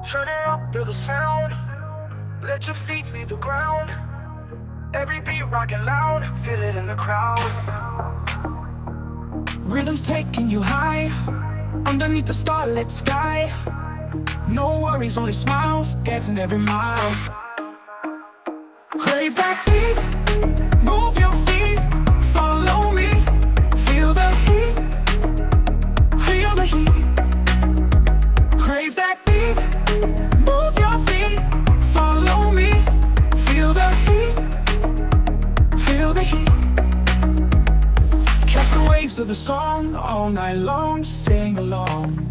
Turn it up, feel the sound. Let your feet leave the ground. Every beat rockin' loud, feel it in the crowd. Rhythm's taking you high, underneath the starlit sky. No worries, only smiles, dancing every mile. Crave that beat, move your feet, follow me. Feel the heat, feel the heat. Crave that beat, move your feet, follow me. Feel the heat, feel the heat. Catch the waves of the song all night long, sing along.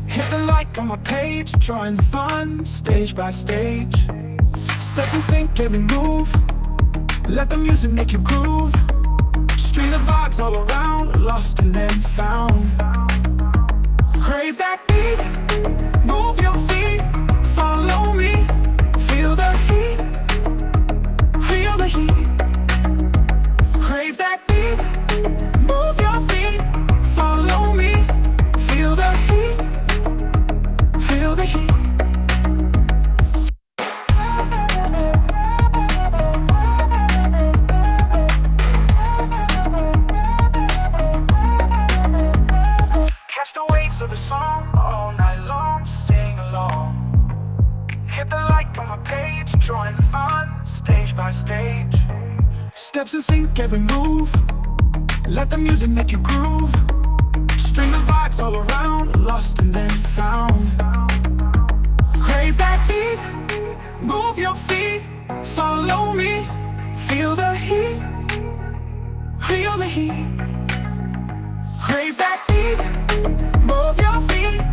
Hit the like on my page, join the fun, stage by stage. Steps in sync, every move. Let the music make you groove. Stream the vibes all around, lost and then found. Crave that beat, move your feet, follow me. Feel the heat, feel the heat. Crave that beat, move your feet, follow me. Feel the heat, feel the heat. Catch the waves of the song all night long, sing along. Hit the like on my page, join the fun, stage by stage. Steps in sync, every move. Let the music make you groove. String the vibes all around, lost and then found. Crave that beat, move your feet, follow me. Feel the heat, feel the heat. Crave that beat, move your feet.